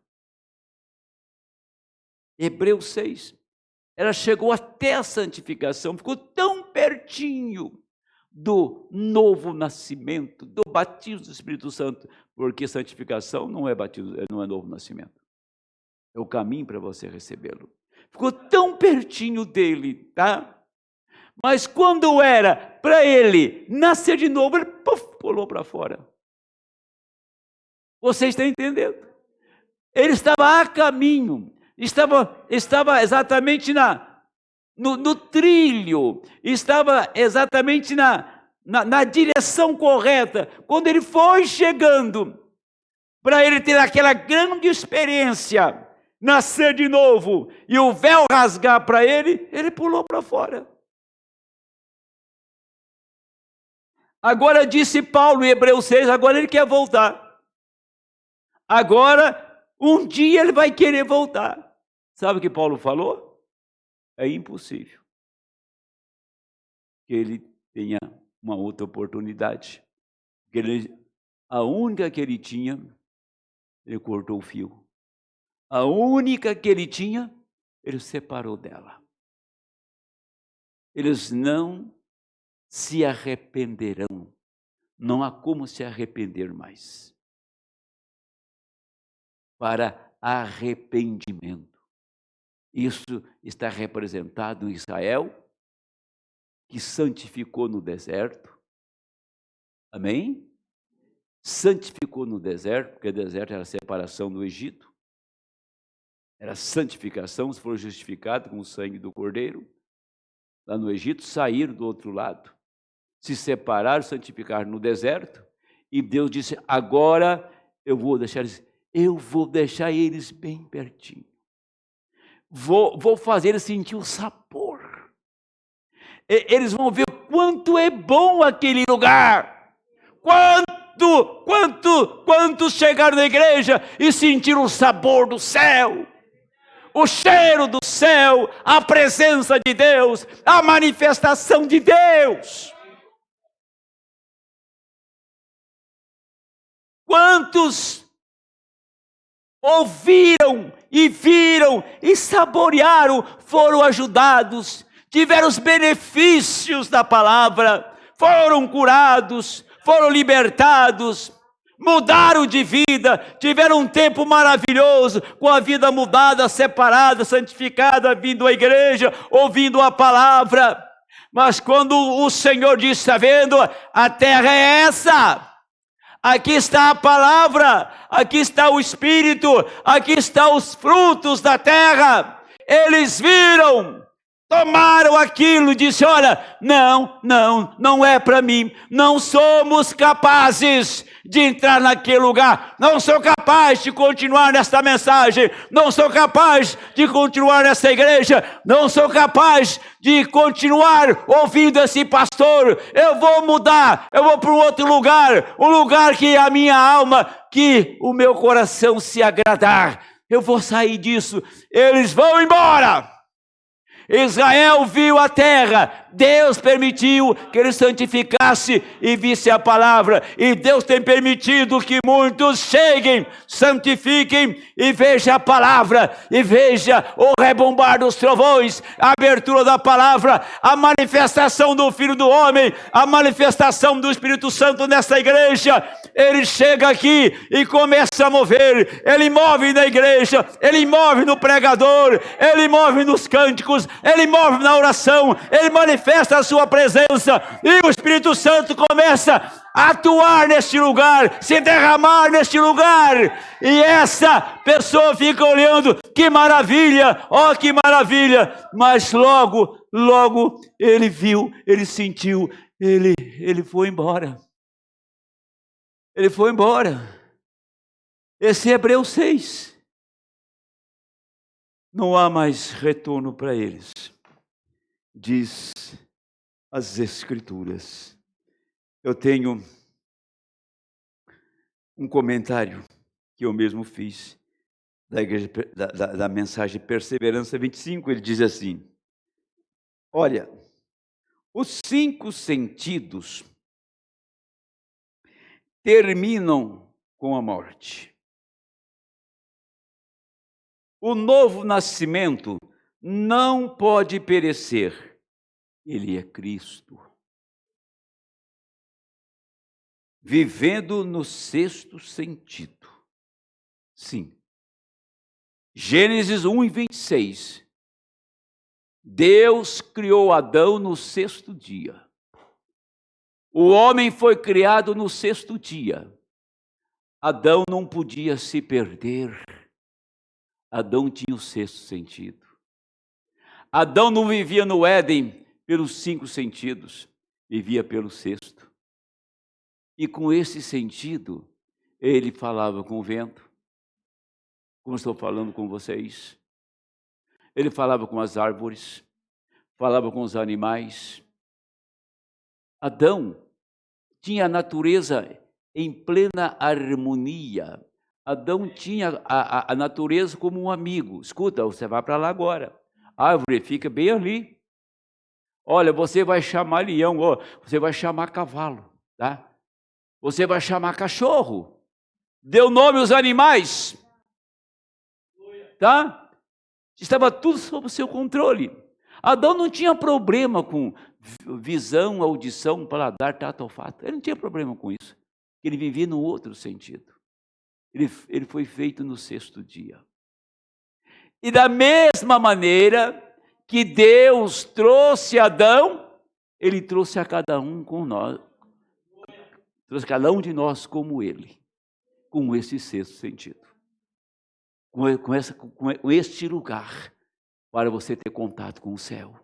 Hebreus 6, ela chegou até a santificação, ficou tão pertinho, do novo nascimento, do batismo do Espírito Santo, porque santificação não é batismo, não é novo nascimento. É o caminho para você recebê-lo. Ficou tão pertinho dele, tá? Mas quando era para ele nascer de novo, ele pulou para fora. Você está entendendo? Ele estava a caminho, estava exatamente no trilho, estava exatamente na direção correta. Quando ele foi chegando, para ele ter aquela grande experiência, nascer de novo, e o véu rasgar para ele pulou para fora. Agora disse Paulo em Hebreus 6, agora ele quer voltar. Agora, um dia ele vai querer voltar. Sabe o que Paulo falou? É impossível que ele tenha uma outra oportunidade. A única que ele tinha, ele cortou o fio. A única que ele tinha, ele separou dela. Eles não se arrependerão. Não há como se arrepender mais. Para arrependimento. Isso está representado em Israel, que santificou no deserto. Amém? Santificou no deserto, porque o deserto era a separação do Egito. Era santificação, se for justificado com o sangue do Cordeiro. Lá no Egito, saíram do outro lado. Se separaram, santificaram no deserto. E Deus disse, agora eu vou deixar eles bem pertinho. Vou fazer eles sentir o sabor. Eles vão ver quanto é bom aquele lugar. Quantos chegaram na igreja e sentiram o sabor do céu. O cheiro do céu, a presença de Deus, a manifestação de Deus. Quantos ouviram e viram e saborearam, foram ajudados, tiveram os benefícios da palavra, foram curados, foram libertados, mudaram de vida, tiveram um tempo maravilhoso, com a vida mudada, separada, santificada, vindo à igreja, ouvindo a palavra. Mas quando o Senhor disse, está vendo, a terra é essa. Aqui está a palavra, aqui está o Espírito, aqui estão os frutos da terra. Eles viram, tomaram aquilo e disse, olha, não é para mim. Não somos capazes de entrar naquele lugar. Não sou capaz de continuar nesta mensagem. Não sou capaz de continuar nessa igreja. Não sou capaz de continuar ouvindo esse pastor. Eu vou mudar. Eu vou para um outro lugar. Um lugar que a minha alma, que o meu coração se agradar. Eu vou sair disso. Eles vão embora. Israel viu a terra, Deus permitiu que ele santificasse e visse a palavra, e Deus tem permitido que muitos cheguem, santifiquem e vejam a palavra, e veja o rebombar dos trovões, a abertura da palavra, a manifestação do Filho do Homem, a manifestação do Espírito Santo nessa igreja. Ele chega aqui e começa a mover, ele move na igreja, ele move no pregador, ele move nos cânticos, ele move na oração, ele manifesta a sua presença, e o Espírito Santo começa a atuar neste lugar, se derramar neste lugar, e essa pessoa fica olhando, que maravilha, ó que maravilha, mas logo ele viu, ele sentiu, ele foi embora. Ele foi embora. Esse é Hebreus 6. Não há mais retorno para eles, diz as Escrituras. Eu tenho um comentário que eu mesmo fiz da igreja, da mensagem Perseverança 25. Ele diz assim: olha, os 5 sentidos terminam com a morte. O novo nascimento não pode perecer. Ele é Cristo. vivendo no sexto sentido. Sim. Gênesis 1:26. Deus criou Adão no sexto dia. O homem foi criado no sexto dia. Adão não podia se perder. Adão tinha o sexto sentido. Adão não vivia no Éden pelos 5 sentidos, vivia pelo sexto. E com esse sentido, ele falava com o vento, como estou falando com vocês. Ele falava com as árvores, falava com os animais. Adão tinha a natureza em plena harmonia. Adão tinha a natureza como um amigo. Escuta, você vai para lá agora. A árvore fica bem ali. Olha, você vai chamar leão, você vai chamar cavalo, tá? Você vai chamar cachorro. Deu nome aos animais, tá? Estava tudo sob o seu controle. Adão não tinha problema com visão, audição, paladar, tato, olfato. Ele não tinha problema com isso. Ele vivia no outro sentido. Ele foi feito no sexto dia. E da mesma maneira que Deus trouxe Adão, Ele trouxe a cada um com nós. Trouxe cada um de nós como Ele. Com esse sexto sentido. Com este lugar para você ter contato com o céu.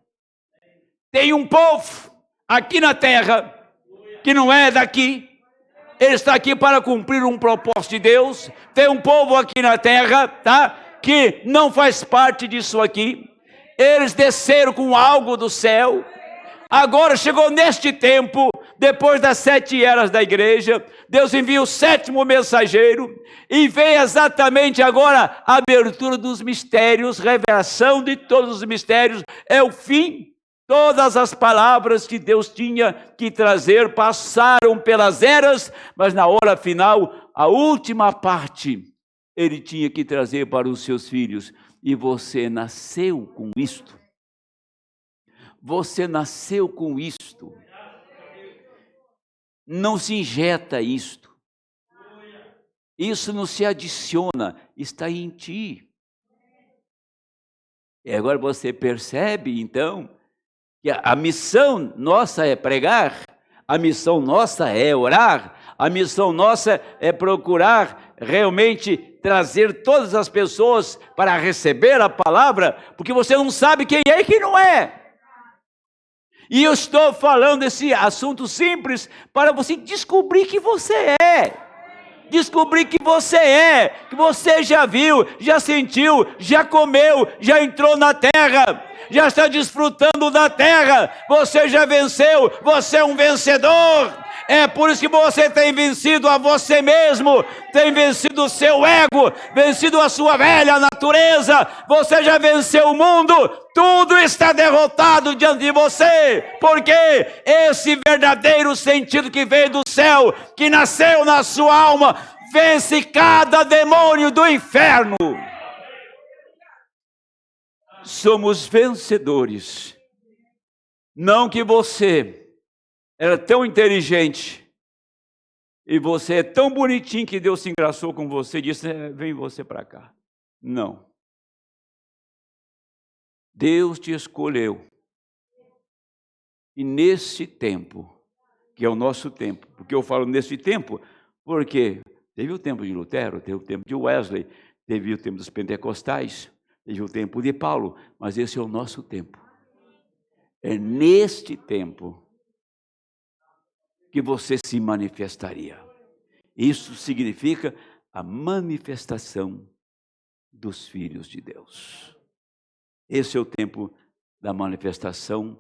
Tem um povo aqui na terra que não é daqui. Ele está aqui para cumprir um propósito de Deus. Tem um povo aqui na terra, tá? Que não faz parte disso aqui. Eles desceram com algo do céu. Agora chegou neste tempo, depois das 7 eras da igreja, Deus envia o 7º mensageiro e vem exatamente agora a abertura dos mistérios, revelação de todos os mistérios, é o fim. Todas as palavras que Deus tinha que trazer passaram pelas eras, mas na hora final, a última parte, Ele tinha que trazer para os seus filhos. E você nasceu com isto. Você nasceu com isto. Não se injeta isto. Isso não se adiciona, está em ti. E agora você percebe, então, que a missão nossa é pregar, a missão nossa é orar, a missão nossa é procurar realmente trazer todas as pessoas para receber a palavra, porque você não sabe quem é e quem não é. E eu estou falando esse assunto simples para você descobrir que você é. Descobrir que você já viu, já sentiu, já comeu, já entrou na terra, já está desfrutando da terra, você já venceu, você é um vencedor. É por isso que você tem vencido a você mesmo, tem vencido o seu ego, vencido a sua velha natureza, você já venceu o mundo, tudo está derrotado diante de você, porque esse verdadeiro sentido que veio do céu, que nasceu na sua alma, vence cada demônio do inferno. Somos vencedores. Não que você era tão inteligente e você é tão bonitinho que Deus se engraçou com você e disse, vem você para cá. Não. Deus te escolheu. E nesse tempo, que é o nosso tempo, porque eu falo nesse tempo, porque teve o tempo de Lutero, teve o tempo de Wesley, teve o tempo dos pentecostais, teve o tempo de Paulo, mas esse é o nosso tempo. É neste tempo que você se manifestaria. Isso significa a manifestação dos filhos de Deus. Esse é o tempo da manifestação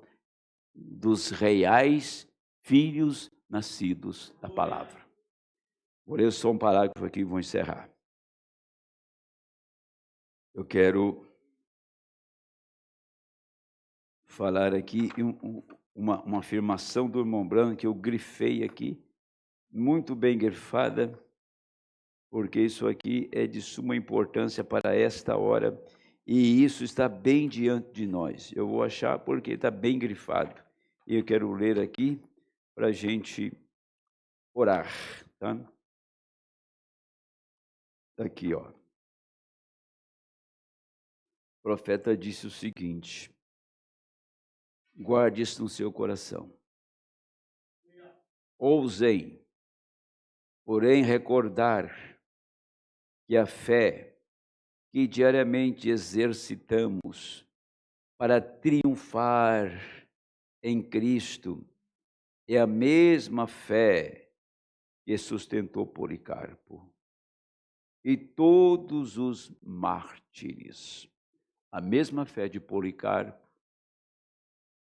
dos reais filhos nascidos da palavra. Vou ler só um parágrafo aqui e vou encerrar. Eu quero falar aqui uma afirmação do irmão Branham que eu grifei aqui, muito bem grifada, porque isso aqui é de suma importância para esta hora, e isso está bem diante de nós. Eu vou achar porque está bem grifado. E eu quero ler aqui para a gente orar, tá? Aqui, ó. O profeta disse o seguinte: guarde isso no seu coração. Ousei, porém, recordar que a fé que diariamente exercitamos para triunfar em Cristo é a mesma fé que sustentou Policarpo e todos os mártires. A mesma fé de Policarpo,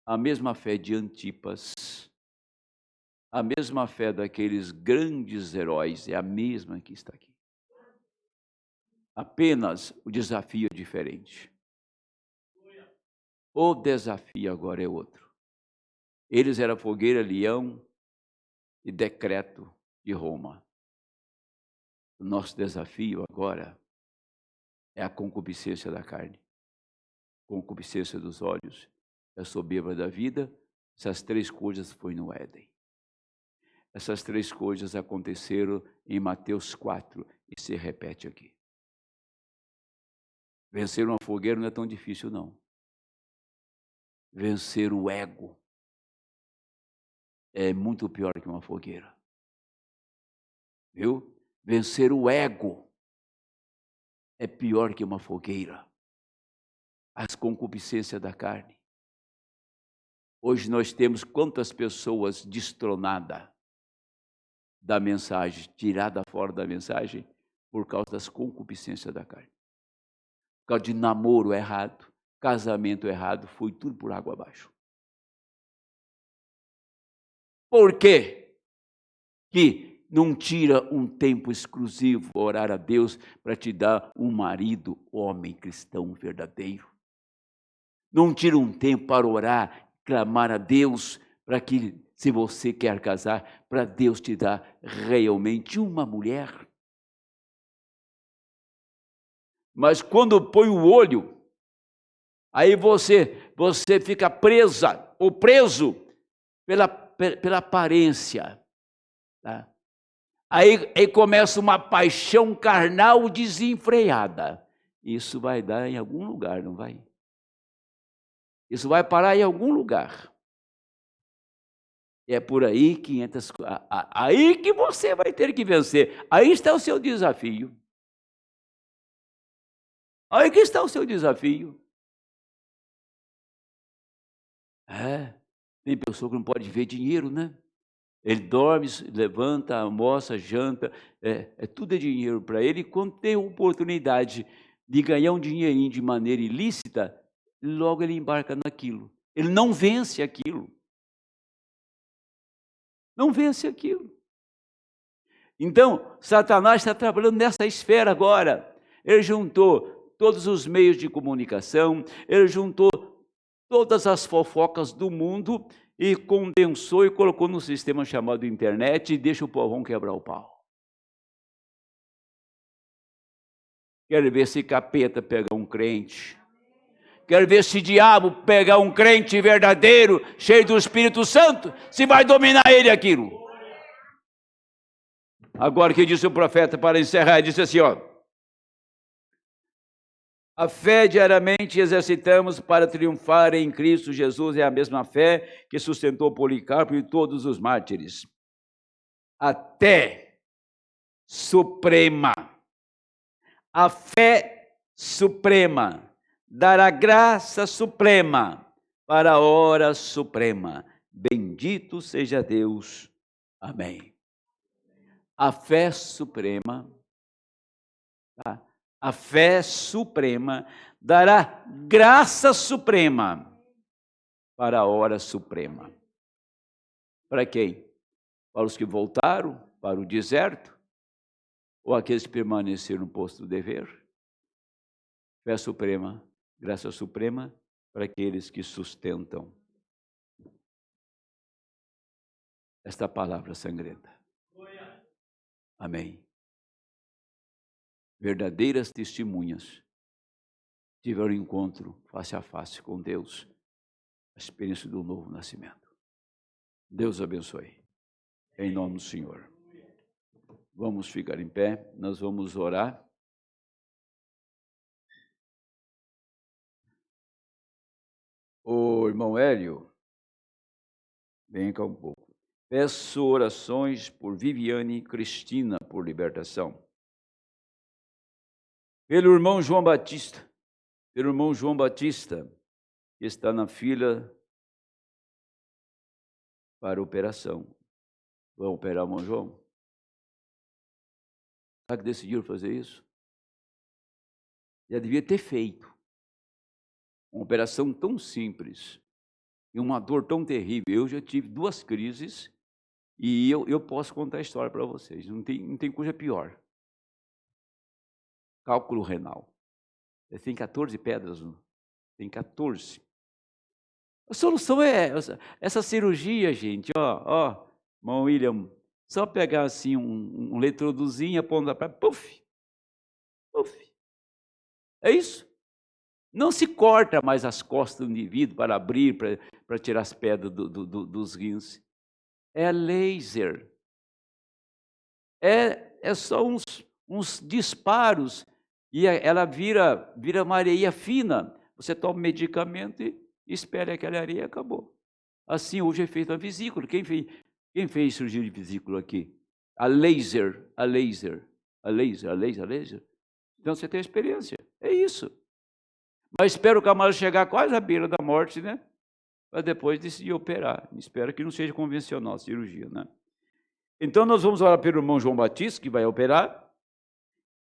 a mesma fé de Antipas, a mesma fé daqueles grandes heróis, é a mesma que está aqui. Apenas o desafio é diferente. O desafio agora é outro. Eles eram fogueira, leão e decreto de Roma. O nosso desafio agora é a concupiscência da carne, concupiscência dos olhos, a soberba da vida. Essas três coisas foi no Éden. Essas três coisas aconteceram em Mateus 4 e se repete aqui. Vencer uma fogueira não é tão difícil, não. Vencer o ego é muito pior que uma fogueira. Viu? Vencer o ego é pior que uma fogueira. As concupiscências da carne. Hoje nós temos quantas pessoas destronadas da mensagem, tiradas fora da mensagem, por causa das concupiscências da carne. Por causa de namoro errado, casamento errado, foi tudo por água abaixo. Por quê? Que não tira um tempo exclusivo a orar a Deus para te dar um marido, homem cristão verdadeiro. Não tira um tempo para orar, clamar a Deus para que, se você quer casar, para Deus te dar realmente uma mulher. Mas quando põe o olho, aí você fica presa ou preso pela aparência. Tá? Aí começa uma paixão carnal desenfreada. Isso vai dar em algum lugar, não vai? Isso vai parar em algum lugar. É por aí que entra, aí que você vai ter que vencer. Aí está o seu desafio. Aí que está o seu desafio. Tem pessoa que não pode ver dinheiro, né? Ele dorme, levanta, almoça, janta, tudo é dinheiro para ele. E quando tem oportunidade de ganhar um dinheirinho de maneira ilícita, logo ele embarca naquilo. Ele não vence aquilo. Não vence aquilo. Então, Satanás está trabalhando nessa esfera agora. Ele juntou todos os meios de comunicação, ele juntou todas as fofocas do mundo e condensou e colocou num sistema chamado internet e deixa o povão quebrar o pau. Quero ver se capeta pegar um crente. Quero ver se diabo pegar um crente verdadeiro, cheio do Espírito Santo, se vai dominar ele aquilo. Agora, o que disse o profeta para encerrar? Ele disse assim, ó. A fé diariamente exercitamos para triunfar em Cristo Jesus é a mesma fé que sustentou Policarpo e todos os mártires. Até suprema. A fé suprema dará graça suprema para a hora suprema. Bendito seja Deus. Amém. A fé suprema, tá? A fé suprema dará graça suprema para a hora suprema. Para quem? Para os que voltaram para o deserto? Ou aqueles que permaneceram no posto do dever? Fé suprema, graça suprema para aqueles que sustentam esta palavra sangrenta. Amém. Verdadeiras testemunhas tiveram encontro face a face com Deus, a experiência do novo nascimento. Deus abençoe. Em nome do Senhor. Vamos ficar em pé, nós vamos orar. O irmão Hélio, vem cá um pouco. Peço orações por Viviane e Cristina, por libertação. Pelo irmão João Batista, que está na fila para operação. Vão operar o irmão João? Será que decidiram fazer isso? Já devia ter feito. Uma operação tão simples e uma dor tão terrível. Eu já tive 2 crises e eu posso contar a história para vocês. Não tem coisa pior. Cálculo renal. Tem 14 pedras, tem 14. A solução é essa cirurgia, gente. Irmão William, só pegar assim um eletrodozinho, apontar para puf. É isso. Não se corta mais as costas do indivíduo para abrir, para tirar as pedras dos rins. É laser. É só uns disparos e ela vira uma areia fina. Você toma medicamento e espera aquela areia e acabou. Assim hoje é feito a vesícula. Quem fez cirurgia de vesícula aqui? A laser. Então você tem experiência. É isso. Mas espero o camarada chegar quase à beira da morte, né? Para depois decidir operar. Espero que não seja convencional a cirurgia, né? Então nós vamos orar pelo irmão João Batista, que vai operar.